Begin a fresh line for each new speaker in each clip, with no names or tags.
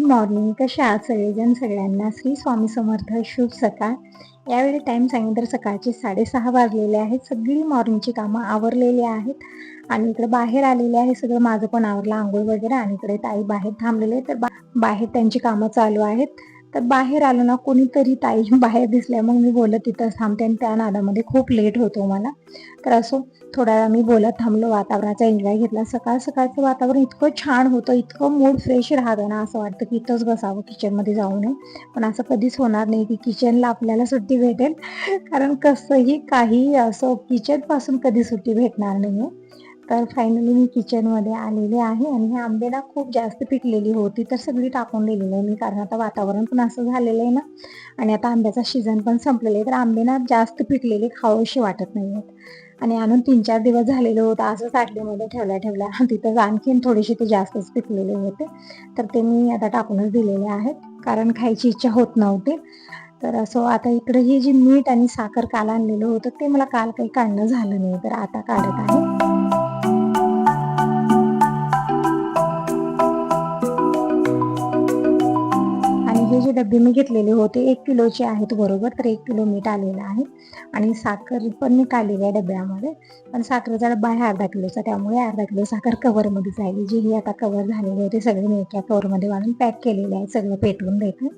Morning. कशा आहात सगळेजण? सगळ्यांना श्री स्वामी समर्थ, शुभ सकाळ. यावेळी टाईम सांगितलं तर सकाळचे 6:30 वाजलेले आहेत. सगळी मॉर्निंगची कामं आवरलेली आहेत आणि इकडे बाहेर आलेले आहे. सगळं माझं पण आवरलं, आंघोळ वगैरे. आणि इकडे ताई बाहेर थांबलेले, तर बाहेर त्यांची कामं चालू आहेत. तर बाहेर आलो ना, कोणीतरी ताई बाहेर दिसल्या, मग मी बोलत तिथं थांबते आणि त्या नादामध्ये खूप लेट होतो मला. तर असो, थोडा वेळा मी बोलत थांबलो, वातावरणाचा एन्जॉय घेतला. सकाळ सकाळचं वातावरण इतकं छान होतं, इतकं मूड फ्रेश राहतं ना, असं वाटतं की इथंच बसावं, किचनमध्ये जाऊ नये. पण असं कधीच होणार नाही की किचनला आपल्याला सुट्टी भेटेल, कारण कसंही काही असो किचनपासून कधी सुट्टी भेटणार नाहीये. तर फायनली मी किचनमध्ये आलेले आहे आणि हे आंबे ना खूप जास्त पिकलेली होती, तर सगळी टाकून दिलेली आहे मी, कारण आता वातावरण पण असं झालेलं आहे ना, आणि आता आंब्याचा सीझन पण संपलेला आहे. तर आंबे ना जास्त पिकलेले खाऊशी वाटत नाहीयेत. आणि आणून 3-4 दिवस झालेले होते, असं साठलीमध्ये ठेवल्या तिथं आणखीन थोडेसे ते जास्तच पिकलेले होते, तर ते मी आता टाकूनच दिलेले आहेत, कारण खायची इच्छा होत नव्हती. तर असं आता इकडे हे जे मीठ आणि साखर काल आणलेलं होतं, ते मला काल काही काढणं झालं नाही, तर आता काढत आहे. हे जे डब्बे मी घेतलेले होते 1 किलोचे आहेत बरोबर, तर 1 किलो मीठ आलेलं आहे आणि साखर पण मी काढलेली आहे डब्यामध्ये. पण साखरेचा डब्बा आहे अर्धा किलोचा, त्यामुळे अर्धा किलो साखर कवरमध्ये जाईल. जे ही आता कवर झालेले होते सगळे मी एका कवरमध्ये बांधून पॅक केलेले आहे, सगळं पेटवून देते.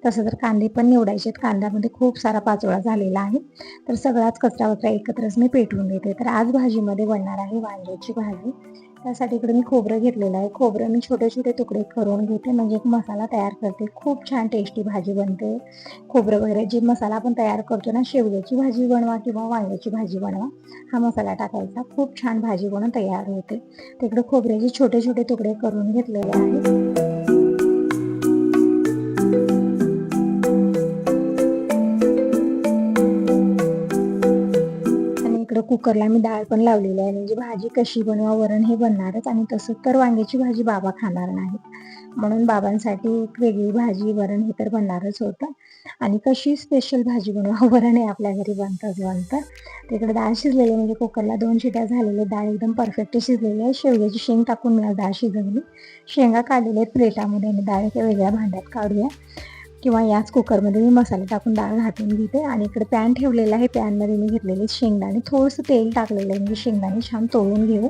तसं तर कांदे पण निवडायचे आहेत, कांद्यामध्ये खूप सारा पाचोळा झालेला आहे, तर सगळाच कचरा वचरा एकत्रच मी पेटवून देते. तर आज भाजीमध्ये बनणार आहे वांग्याची भाजी. त्यासाठी इकडे मी खोबरं घेतलेलं आहे. खोबरं मी छोटे छोटे तुकडे करून घेते, म्हणजे एक मसाला तयार करते. खूप छान टेस्टी भाजी बनते. खोबरं वगैरे जे मसाला आपण तयार करतो ना, शेवग्याची भाजी बनवा किंवा वांग्याची भाजी बनवा, हा मसाला टाकायचा, खूप छान भाजी बनून तयार होते. तिकडे खोबऱ्याचे छोटे छोटे तुकडे करून घेतलेले आहेत. कुकरला मी डाळ पण लावलेली आहे, म्हणजे भाजी कशी बनवा, वरण हे बनणारच. आणि तसं तर वांग्याची भाजी बाबा खाणार नाहीत, म्हणून बाबांसाठी एक वेगळी भाजी वरण हे तर बनणारच होतं. आणि कशी स्पेशल भाजी बनवा, वरण हे आपल्या घरी बनतं. तिकडे डाळ शिजलेली, म्हणजे कुकरला 2 शिट्या झालेल्या, डाळ एकदम परफेक्ट शिजलेली आहे. शेवग्याची शेंग टाकून मी डाळ शिजवली, शेंगा काढलेल्या आहेत प्लेटामध्ये, आणि डाळ एका वेगळ्या भांड्यात काढूया, किंवा याच कुकरमध्ये मी मसाले टाकून डाळ घाटून घेते. आणि इकडे पॅन ठेवलेला आहे, पॅनमध्ये मी घेतलेले शेंगदाणे, थोडंसं तेल टाकलेलं आहे, म्हणजे शेंगदाणे छान तळून घेऊ.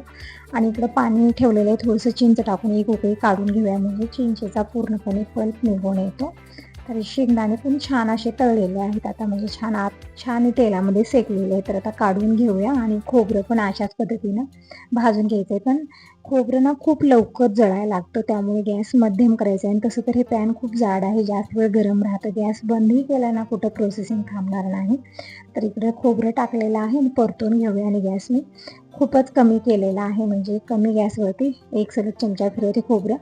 आणि इकडं पाणी ठेवलेलं आहे, थोडंसं चिंच टाकून एक उकळी काढून घेऊया, म्हणजे चिंचेचा पूर्णपणे पल्प निघून येतो. तर शेंगदाणे पण छान असे तळलेले आहेत आता, म्हणजे छान तेलामध्ये सेकलेले आहे. तर आता काढून घेऊया. आणि खोबरं पण अशाच पद्धतीनं भाजून घ्यायचं आहे, पण खोबरं ना खूप लवकर जळायला लागतं, त्यामुळे गॅस मध्यम करायचा आहे. आणि तसं तर हे पॅन खूप जाड आहे, जास्त वेळ गरम राहतं, गॅस बंदही केला ना कुठं प्रोसेसिंग थांबणार नाही. तर इकडे खोबरं टाकलेलं आहे आणि परतून घेऊया. आणि गॅस मी खूपच कमी केलेला आहे, म्हणजे कमी गॅसवरती एक सलग चमचा फिरवते, खोबरं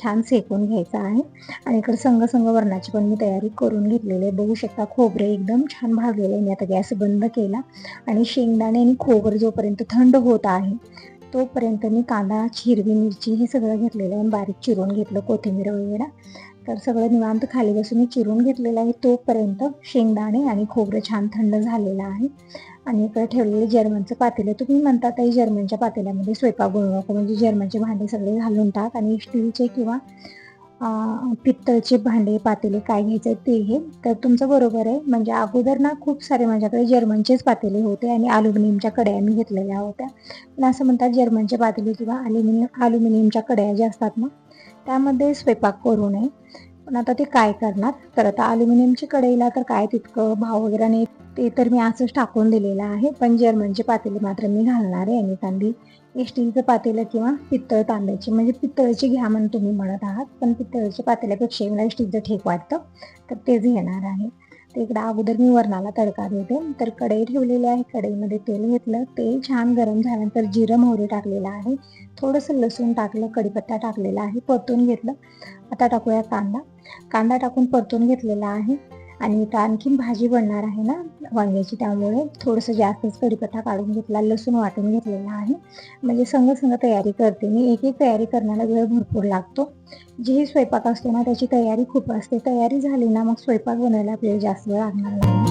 छान सेकून घ्यायचं आहे. आणि इकडे संग वरणाची पण मी तयारी करून घेतलेली आहे. बघू शकता खोबरं एकदम छान भाजलेलं आहे. मी आता गॅस बंद केला आणि शेंगदाणे आणि खोबरं जोपर्यंत थंड होत आहे तोपर्यंत मी कांदा, हिरवी मिरची हे सगळं घेतलेलं आहे, बारीक चिरून घेतलं, कोथिंबीर वगैरे. तर सगळं निवांत खाली बसून मी चिरून घेतलेलं आहे. तोपर्यंत शेंगदाणे आणि खोबरं छान थंड झालेलं आहे. आणि इकडे ठेवलेले जर्मनचं पातेलं, तुम्ही म्हणता ताई जर्मनच्या पातेल्यामध्ये स्वयंपाक बनवू नको, म्हणजे जर्मनचे भांडे सगळे घालून टाक आणि स्टीलचे किंवा पित्तळचे भांडे, पातेले काय घ्यायचे ते हे. तर तुमचं बरोबर आहे, म्हणजे अगोदर ना खूप सारे माझ्याकडे जर्मनचेच पातेले होते आणि अल्युमिनियमच्या कढया मी घेतलेल्या होत्या. पण असं म्हणतात जर्मनचे पातेले किंवा अल्युमिनियमच्या कढया ज्या असतात ना, त्यामध्ये स्वयंपाक करू नये. पण आता ते काय करणार. तर आता अल्युमिनियमची कढईला तर काय तितकं भाव वगैरे नाही, ते तर मी असंच टाकून दिलेलं आहे. पण जर्मनचे पातेले मात्र मी घालणार आहे. आणि एखादी स्टीलचं पातेलं किंवा पित्तळ तांब्याची, म्हणजे पित्तळची घ्या म्हणून तुम्ही म्हणत आहात, पण पित्तळच्या पातेल्यापेक्षा मला स्टीलचं ठीक वाटतं, तर तेच घेणार आहे. तर इकडं अगोदर मी वरणाला तडका देते. तर कढई ठेवलेली आहे, कढईमध्ये तेल घेतलं, तेल छान गरम झाल्यानंतर जिरं मोहरी टाकलेलं आहे, थोडंसं लसूण टाकलं, कढीपत्ता टाकलेला आहे, परतून घेतलं. आता टाकूया कांदा टाकून परतून घेतलेला आहे. आणि इथं आणखीन भाजी बनणार आहे ना वांग्याची, त्यामुळे थोडंसं जास्तच कढीपत्ता काढून घेतला, लसूण वाटून घेतलेला आहे. म्हणजे संग तयारी करते मी, एक तयारी करण्याला वेळ भरपूर लागतो. जे स्वयंपाक असतो ना त्याची तयारी खूप असते, तयारी झाली ना मग स्वयंपाक बनवायला आपल्याला जास्त वेळ लागणार नाही.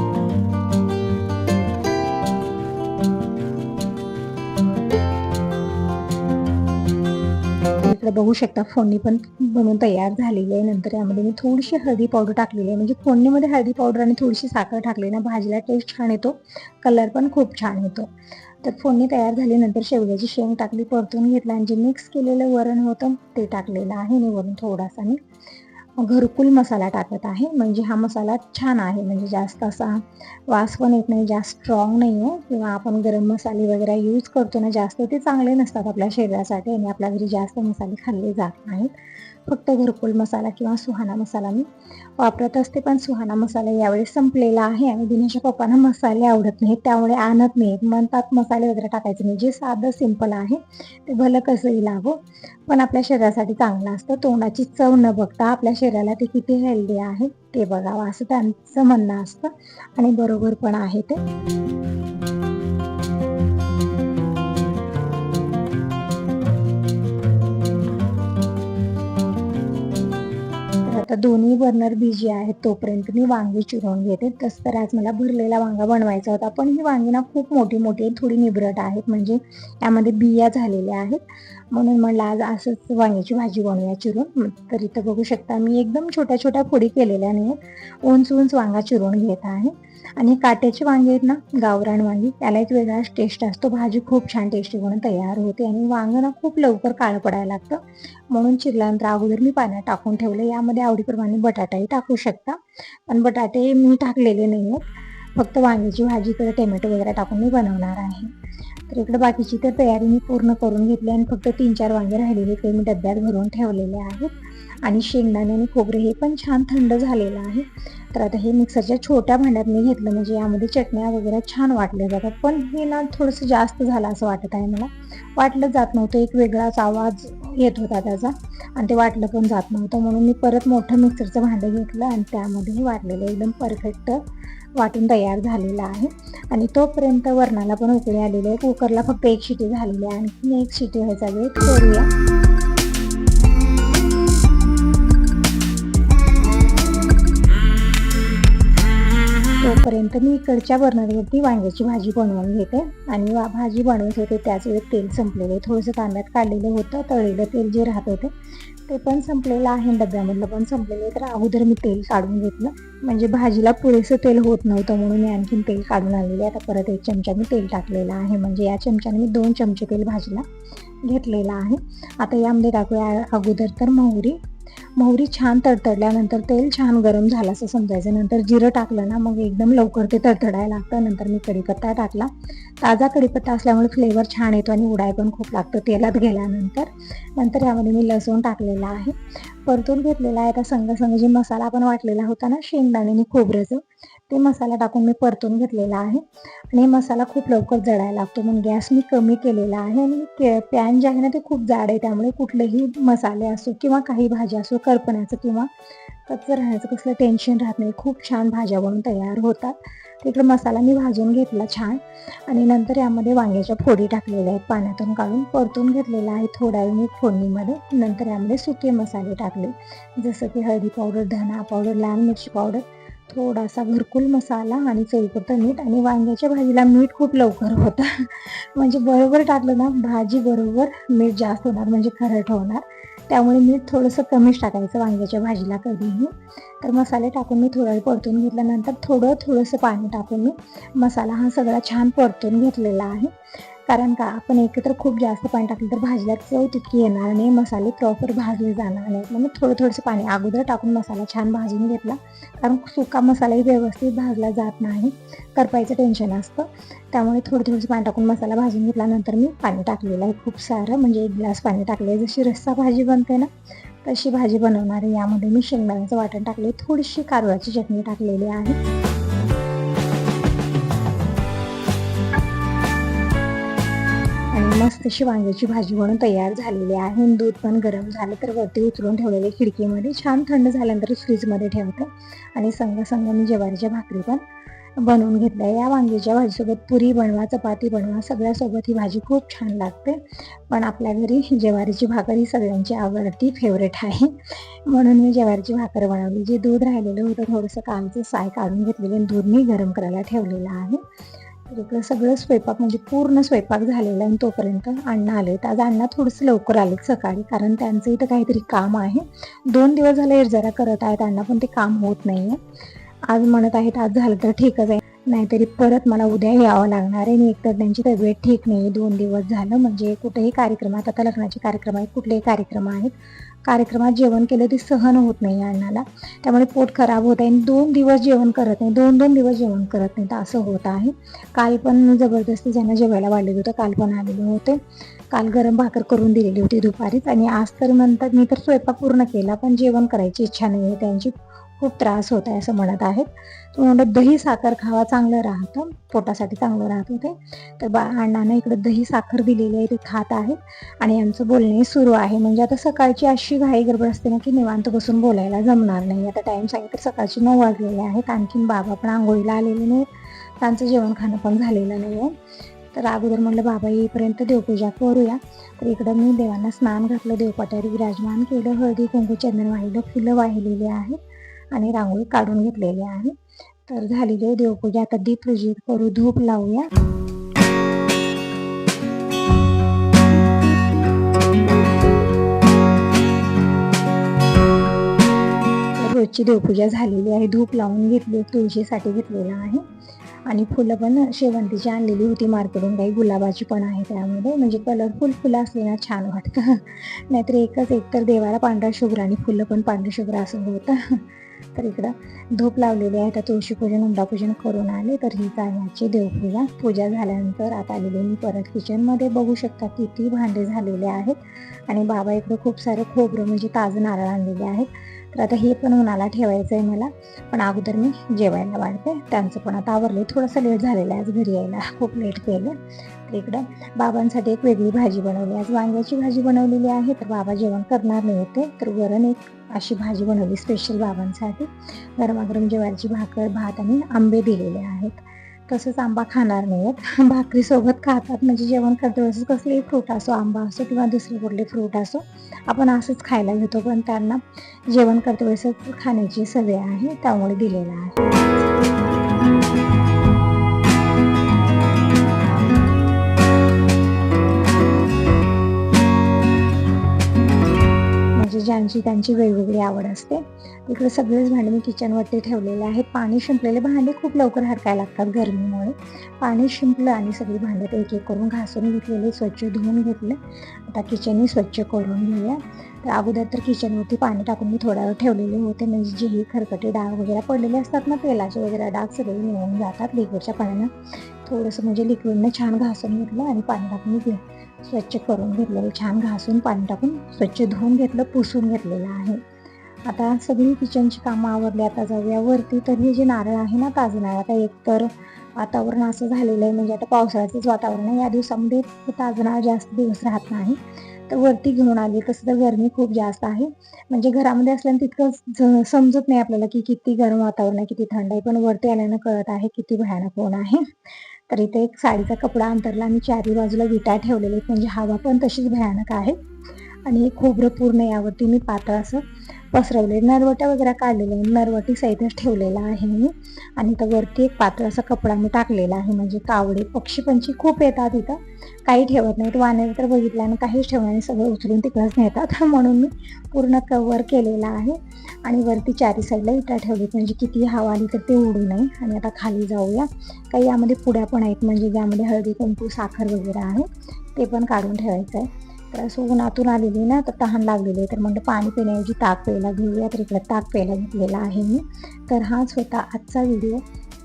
तर बघू शकता फोडणी पण बनवून तयार झालेली आहे. नंतर यामध्ये मी थोडीशी हळदी पावडर टाकलेली आहे, म्हणजे फोडणीमध्ये हळदी पावडर आणि थोडीशी साखर टाकली ना भाजीला टेस्ट छान येतो, कलर पण खूप छान येतो. तर फोडणी तयार झाल्यानंतर शेवग्याची शेंग टाकली, परतून घेतला आणि जे मिक्स केलेलं वरण होतं ते टाकलेलं आहे आणि वरून थोडासा मी घरकुल मसाला टाकत आहे. म्हणजे हा मसाला छान आहे, म्हणजे जास्त असा वास पण येत नाही, जास्त स्ट्रॉंग नाही आहे. किंवा आपण गरम मसाले वगैरे यूज करतो ना जास्त, ते चांगले नसतात आपल्या शरीरासाठी आणि आपल्या घरी जास्त मसाले खाल्ले जात नाहीत. फक्त घरकुल मसाला किंवा सुहाना मसाला मी वापरत असते, पण सुहाना मसाला यावेळेस संपलेला आहे आणि दिनेशच्या पप्पांना मसाले आवडत नाहीत, त्यामुळे आणत नाहीत. म्हणतात मसाले वगैरे टाकायचे नाही, जे साधं सिंपल आहे ते भलं कसंही लागो, पण आपल्या शरीरासाठी चांगलं असतं. तोंडाची चव न बघता आपल्या शरीराला ते किती हेल्दी आहे ते बघावं, असं त्यांचं म्हणणं असतं आणि बरोबर पण आहे ते. आता दोन्ही बर्नर बिझी आहेत, तोपर्यंत मी वांगी चिरून घेते. तसं तर आज मला भरलेला वांगा बनवायचा होता, पण ही वांगी ना खूप मोठी मोठी आहेत, थोडी निबरट आहेत, म्हणजे यामध्ये बिया झालेल्या आहेत. म्हणून म्हणलं आज असंच वांग्याची भाजी बनवूया चिरून. तर इथं बघू शकता मी एकदम छोट्या छोट्या फोडी केलेल्या नाही आहेत, उंच उंच वांगा चिरून घेत आहे. आणि काट्याची वांगी आहेत ना, गावरान वांगी, त्याला एक वेगळाच टेस्ट असतो, भाजी खूप छान टेस्टी बनून तयार होते. आणि वांगं ना खूप लवकर काळं पडायला लागतं, म्हणून चिरल्यानंतर अगोदर मी पाण्यात टाकून ठेवलं. यामध्ये आवडीप्रमाणे बटाटाही टाकू शकता, पण बटाटे मी टाकलेले नाही आहेत, फक्त वांग्याची भाजी तर टोमॅटो वगैरे टाकून मी बनवणार आहे. तर इकडे बाकीची तर तयारी मी पूर्ण करून घेतली आणि फक्त 3-4 वांगे राहिलेले ते मी डब्यात भरून ठेवलेले आहेत. आणि शेंगदाणे आणि खोबरे हे पण छान थंड झालेलं आहे. तर आता हे मिक्सरच्या छोट्या भांड्यात मी घेतलं, म्हणजे यामध्ये चटण्या वगैरे छान वाटल्या जातात, पण हे ना थोडंसं जास्त झालं असं वाटत आहे मला. वाटलं जात नव्हतं, एक वेगळाच आवाज येत होता त्याचा आणि ते वाटलं पण जात नव्हतं, म्हणून मी परत मोठं मिक्सरचं भांडं घेतलं आणि त्यामध्ये वाटलेलं एकदम परफेक्ट वाटून तयार झालेलं आहे. आणि तोपर्यंत वरणाला पण उकळी आलेली आहे, कुकरला फक्त एक शिटी झालेली आहे, आणखी एक शिटी व्हायचा वेट करूया. तोपर्यंत मी इकडच्या बर्नरवरती वांग्याची भाजी बनवून घेते. आणि भाजी बनवत होते त्याच वेळेत तेल संपलेलं, थोडंसं तांब्यात काढलेलं होतं, तळलेलं तेल जे राहत होते ते पण संपलेलं आहे, डब्यामधलं पण संपलेलं आहे. तर अगोदर मी तेल काढून घेतलं, म्हणजे भाजीला पुरेसं तेल होत नव्हतं, म्हणून मी आणखीन तेल काढून आणलेले. आता परत 1 चमचा मी तेल टाकलेलं आहे, म्हणजे या चमच्याने मी 2 चमचे तेल भाजीला घेतलेलं आहे. आता यामध्ये टाकूया अगोदर तर मोहरी छान तडतडल्यानंतर तेल छान गरम झालं असं समजायचं. नंतर जिरं टाकलं ना, मग एकदम लवकर ते तडतडायला लागतं. नंतर मी कढीपत्ता टाकला, ताजा कढीपत्ता असल्यामुळे फ्लेवर छान येतो आणि उडाय पण खूप लागतं तेलात गेल्यानंतर. नंतर यामध्ये मी लसूण टाकलेला आहे, परतून घेतलेला आहे. आता संग जे मसाला आपण वाटलेला होता ना शेंगदाणे आणि खोबऱ्याचं, ते मसाला टाकून मी परतून घेतलेला आहे. आणि मसाला खूप लवकर जळायला लागतो, म्हणून गॅस मी कमी केलेला आहे. आणि पॅन जे आहे ना ते खूप जाड आहे, त्यामुळे कुठलेही मसाले असो किंवा काही भाज्या असो करपण्याचं किंवा कच्चं राहण्याचं कसलं टेन्शन राहत नाही, खूप छान भाज्या बनून तयार होतात. तिकडे मसाला मी भाजून घेतला छान. आणि नंतर यामध्ये वांग्याच्या फोडी टाकलेल्या आहेत, पाण्यातून काढून परतून घेतलेला आहे थोड्या वेळ मी फोडणीमध्ये. नंतर यामध्ये सुके मसाले टाकले, जसं की हळदी पावडर, धना पावडर, लाल मिरची पावडर, थोडासा घरकुल मसाला आणि चवीपुरतं मीठ. आणि वांग्याच्या भाजीला मीठ खूप लवकर होतं म्हणजे बरोबर टाकलं ना भाजी बरोबर मीठ जास्त होणार, म्हणजे खरट होणार, त्यामुळे मीठ थोडंसं कमीच टाकायचं वांग्याच्या भाजीला कधीही. तर मसाले टाकून मी थोडा वेळ परतून घेतल्यानंतर थोडंसं पाणी टाकून मी मसाला हा सगळा छान परतून घेतलेला आहे. कारण का आपण एकत्र खूप जास्त पाणी टाकलं तर भाजीला चव तितकी येणार नाही, मसाले प्रॉपर भाजले जाणार नाहीत, म्हणून थोडंसं पाणी अगोदर टाकून मसाला छान भाजून घेतला. कारण सुका मसालाही व्यवस्थित भाजला जात नाही, करपायचं टेन्शन असतं, त्यामुळे थोडंसं पाणी टाकून मसाला भाजून घेतल्यानंतर मी पाणी टाकलेलं आहे खूप सारं, म्हणजे 1 ग्लास पाणी टाकले आहे. जशी रस्सा भाजी बनते ना तशी भाजी बनवणार आहे. यामध्ये मी शेंगदाण्याचं वाटण टाकले, थोडीशी कारळाची चटणी टाकलेली आहे. आणि मस्त अशी वांग्याची भाजी बनून तयार झालेली आहे. दूध पण गरम झालं तर वरती उचलून ठेवलेले खिडकीमध्ये, छान थंड झाल्यानंतर फ्रीजमध्ये ठेवते. आणि संग मी ज्वारीच्या भाकरी पण बनवून घेतल्या. या वांग्याच्या भाजीसोबत पुरी बनवा, चपाती बनवा, सगळ्यासोबत ही भाजी खूप छान लागते. पण आपल्या घरी ज्वारीची भाकर ही सगळ्यांची आवडती फेवरेट आहे, म्हणून मी ज्वारीची भाकर बनवली. जे दूध राहिलेलं होतं थोडंसं कालचं साय काढून घेतलेलं दूध मी गरम करायला ठेवलेलं आहे. तर इकडे सगळं स्वयंपाक म्हणजे पूर्ण स्वयंपाक झालेला आहे. तोपर्यंत अण्णा आले. आज अण्णा थोडंसं लवकर आलेत सकाळी, कारण त्यांचं इथं काहीतरी काम आहे. 2 दिवस झाले जरा करत आहेत अण्णा, पण ते काम होत नाहीये. आज म्हणत आहेत आज झालं तर ठीकच आहे, नाहीतरी परत मला उद्या यावं लागणार आहे. एकतर त्यांची तब्येत ठीक नाही. 2 दिवस झालं म्हणजे कुठेही कार्यक्रमात, आता लग्नाचे कार्यक्रम आहेत, कुठलेही कार्यक्रम आहेत, कार्यक्रमात जेवण केलं ते सहन होत नाही अण्णाला. त्यामुळे पोट खराब होत आहे आणि 2 दिवस जेवण करत नाही, 2-2 दिवस जेवण करत नाही, तर असं होत आहे. काल पण जबरदस्ती ज्यांना जेवायला वाढलेलं होतं काल पण आलेले होते. काल गरम भाकर करून दिलेली होती दुपारीच, आणि आज तर म्हणतात मी तर स्वयंपाक पूर्ण केला पण जेवण करायची इच्छा नाही आहे त्यांची, खूप त्रास होत आहे असं म्हणत आहेत. तो म्हणत दही साखर खावा, चांगलं राहतं, पोटासाठी चांगलं राहतं ते. तर अण्णांना इकडे दही साखर दिलेली आहे, ते खात आहेत. आणि आमचं बोलणे सुरू आहे. म्हणजे आता सकाळची अशी घाई गडबड असते ना की निवांत बसून बोलायला जमणार नाही. आता टाईम सांगितलं सकाळचे 9 वाजलेले आहेत. आणखीन बाबा पण आंघोळीला आलेले नाहीत, त्यांचं जेवण खाणं पण झालेलं नाही आहे. तर अगोदर म्हटलं बाबा येईपर्यंत देवपूजा करूया. तर इकडं मी देवांना स्नान घातलं, देवपाट्यावर विराजमान केलं, हळदी कुंकू चंदन वाहिलं, फुलं वाहिलेली आहेत आणि रांगोळी काढून घेतलेली आहे. तर झालेली देवपूजा. आता दीप प्रज्वलित करू, धूप लावूया. रोजची देवपूजा झालेली आहे. धूप लावून घेतली, तुळशीसाठी घेतलेला आहे. आणि फुलं पण शेवंतीची आणलेली होती मार्केटून, काही गुलाबाची पण आहे त्यामध्ये, म्हणजे कलरफुल फुलं असली ना छान वाटतं. नाहीतर एकतर देवाला पांढरा शुभ्र आणि फुलं पण पांढरा शुभ्र असं होतं. तर इकडं धूप लावलेली आहे. तर तुळशीपूजन उंबरापूजन करून आले. तर हीच आहे आजची देवपूजा. पूजा झाल्यानंतर आता आलेले मी परत किचनमध्ये. बघू शकता किती भांडे झालेले आहेत. आणि बाबा इकडं खूप सारे खोबरं म्हणजे ताजं नारळ आणलेले आहेत. तर आता हे पण उन्हाला ठेवायचं आहे मला, पण अगोदर मी जेवायला वाढते. त्यांचं पण आता आवरले, थोडंसं लेट झालेलं आहे आज घरी यायला, खूप लेट केलं. तर इकडं बाबांसाठी एक वेगळी भाजी बनवली, आज वांग्याची भाजी बनवलेली आहे. तर बाबा जेवण करणार नाही होते, तर वरण एक अशी भाजी बनवली स्पेशल बाबांसाठी. गरमागरम ज्वारीची भाकर, भात आणि आंबे दिलेले आहेत. तसंच आंबा खाणार नाही आहेत, भाकरीसोबत खातात. म्हणजे जेवण करते वेळेस कसलेही फ्रूट असो, आंबा असो किंवा दुसरे कुठले फ्रूट असो, आपण असंच खायला घेतो, पण त्यांना जेवण करते वेळेस खाण्याची सवय आहे, त्यामुळे दिलेलं आहे. म्हणजे ज्यांची त्यांची वेगवेगळी आवड असते. इकडे सगळेच भांडे मी किचनवरती ठेवलेले आहेत. पाणी शिंपलेले भांडे खूप लवकर हरकायला लागतात गरमीमुळे. पाणी शिंपलं आणि सगळी भांडे एक एक करून घासून घेतलेले, स्वच्छ धुवून घेतले. आता किचनही स्वच्छ करून घेऊया. तर अगोदर तर किचनवरती पाणी टाकून मी थोडा वेळ ठेवलेले होते, म्हणजे जेही खरकटे डाग वगैरे पडलेले असतात ना, तेलाचे वगैरे डाग सगळे निघून जातात लिक्विडच्या पाण्यानं. थोडंसं म्हणजे लिक्विडनं छान घासून घेतलं आणि पाणी टाकून स्वच्छ करून घेतलेलं, छान घासून पाणी टाकून स्वच्छ धुवून घेतलं, पुसून घेतलेलं आहे. आता सगळी किचनची कामं आवरली. आता जाऊया वरती. तर हे जे नारळ आहे ना, ताजं नारळ, आता एकतर वातावरण असं झालेलं आहे, म्हणजे आता पावसाळ्याचंच वातावरण आहे, या दिवसामध्ये ताजं नारळ जास्त दिवस राहत नाही. तर वरती घेऊन आली. तसं तर गरमी खूप जास्त आहे, म्हणजे घरामध्ये असल्यानं तितकं समजत नाही आपल्याला की किती गरम वातावरण आहे, किती थंड आहे, पण वरती आल्यानं कळत आहे किती भयानक ऊन आहे. तर इथे एक साडीचा कपडा अंतरला आणि चारी बाजूला विटा ठेवलेले आहेत, म्हणजे हवा पण तशीच भयानक आहे. आणि खोबरं पूर्ण यावरती मी पातळ असं पसरवले, नरवट्या वगैरे काढलेल्या आहे, नरवटी सहितच ठेवलेला आहे मी. आणि तर वरती एक पातळ असा कपडा मी टाकलेला आहे, म्हणजे कावडे पक्षी पंछी खूप येतात इथं, काही ठेवत नाहीत. वानर तर बघितल्यानं काहीच ठेवणार नाही, सगळं उचलून तिकडंच नेतात. म्हणून मी पूर्ण कव्हर केलेला आहे. आणि वरती चारी साईडला विटा ठेवलीत, म्हणजे किती हवा आली तर ते उडू नये. आणि आता खाली जाऊया. काही यामध्ये पुड्या पण आहेत, म्हणजे ज्यामध्ये हळदी कुंकू साखर वगैरे आहे, ते पण काढून ठेवायचं आहे. तर असं उन्हातून आलेली ना, तर तहान लागलेली आहे, तर म्हणलं पाणी पिण्याऐवजी ताक प्यायला घेऊया. तर इकडे ताक प्यायला घेतलेला आहे मी. तर हाच होता आजचा व्हिडिओ.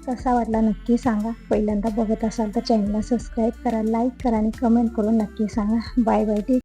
कसा वाटला नक्की सांगा. पहिल्यांदा बघत असाल तर चॅनलला सबस्क्राईब करा, लाईक करा आणि कमेंट करून नक्की सांगा. Bye bye.